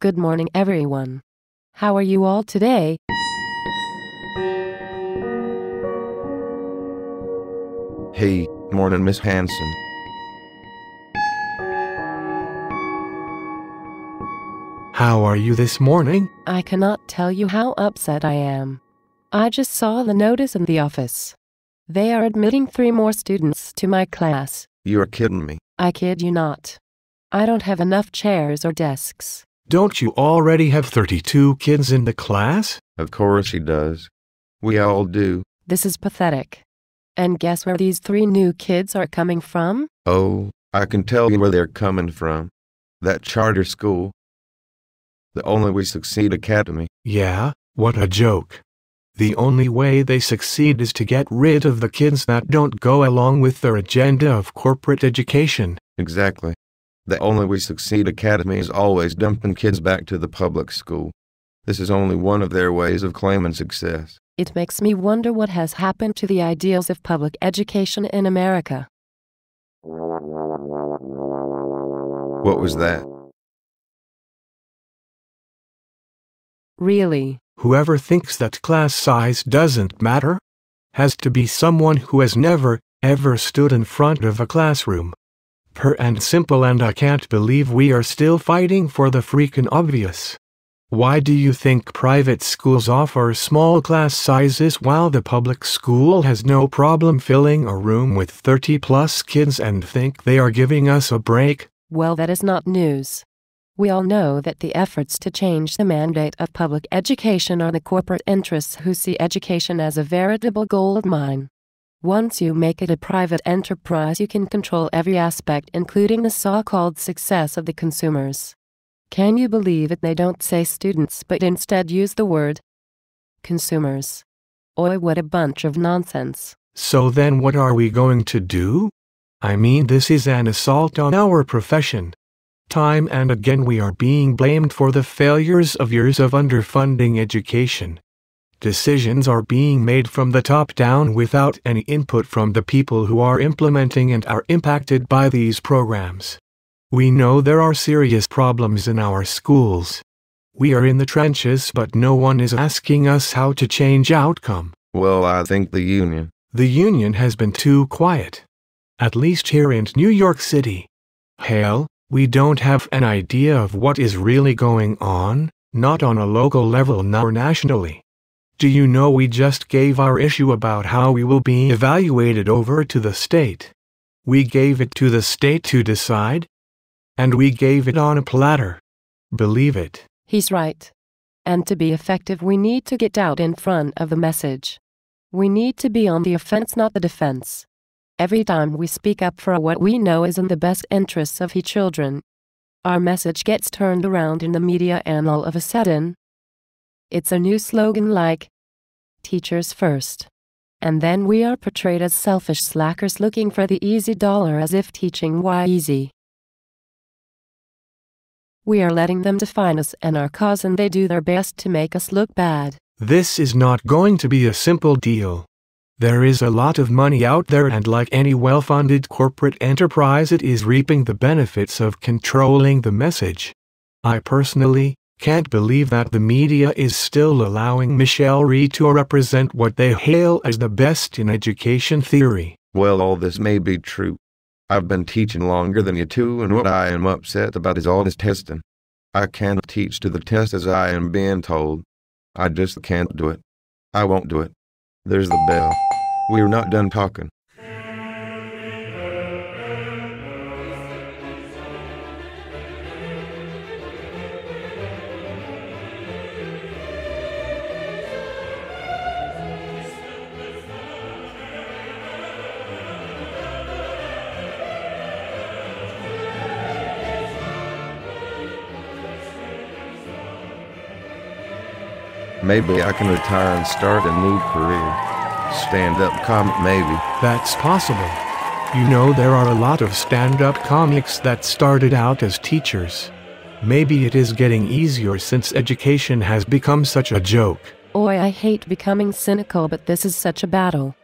Good morning, everyone. How are you all today? Hey, morning, Miss Hanson. How are you this morning? I cannot tell you how upset I am. I just saw the notice in the office. They are admitting 3 more students to my class. You're kidding me. I kid you not. I don't have enough chairs or desks. Don't you already have 32 kids in the class? Of course she does. We all do. This is pathetic. And guess where these 3 new kids are coming from? Oh, I can tell you where they're coming from. That charter school. The Only We Succeed Academy. Yeah, what a joke. The only way they succeed is to get rid of the kids that don't go along with their agenda of corporate education. Exactly. The Only We Succeed Academy is always dumping kids back to the public school. This is only one of their ways of claiming success. It makes me wonder what has happened to the ideals of public education in America. What was that? Really? Whoever thinks that class size doesn't matter has to be someone who has never, ever stood in front of a classroom. Pure and simple, and I can't believe we are still fighting for the freaking obvious. Why do you think private schools offer small class sizes while the public school has no problem filling a room with 30+ kids and think they are giving us a break? Well, that is not news. We all know that the efforts to change the mandate of public education are the corporate interests who see education as a veritable gold mine. Once you make it a private enterprise, you can control every aspect, including the so-called success of the consumers. Can you believe it? They don't say students, but instead use the word consumers. Oi, what a bunch of nonsense. So then what are we going to do? I mean, this is an assault on our profession. Time and again we are being blamed for the failures of years of underfunding education. Decisions are being made from the top down without any input from the people who are implementing and are impacted by these programs. We know there are serious problems in our schools. We are in the trenches, but no one is asking us how to change outcome. Well, I think the union. The union has been too quiet. At least here in New York City. Hell, we don't have an idea of what is really going on, not on a local level nor nationally. Do you know we just gave our issue about how we will be evaluated over to the state? We gave it to the state to decide, and we gave it on a platter. Believe it. He's right. And to be effective, we need to get out in front of the message. We need to be on the offense, not the defense. Every time we speak up for what we know is in the best interests of his children, our message gets turned around in the media, and all of a sudden, it's a new slogan like, teachers first. And then we are portrayed as selfish slackers looking for the easy dollar, as if teaching was easy. We are letting them define us and our cause, and they do their best to make us look bad. This is not going to be a simple deal. There is a lot of money out there, and like any well-funded corporate enterprise, it is reaping the benefits of controlling the message. I personally can't believe that the media is still allowing Michelle Rhee to represent what they hail as the best in education theory. Well, all this may be true. I've been teaching longer than you two, and what I am upset about is all this testing. I can't teach to the test as I am being told. I just can't do it. I won't do it. There's the bell. We're not done talking. Maybe I can retire and start a new career. Stand-up comic, maybe. That's possible. You know, there are a lot of stand-up comics that started out as teachers. Maybe it is getting easier since education has become such a joke. Oi, I hate becoming cynical, but this is such a battle.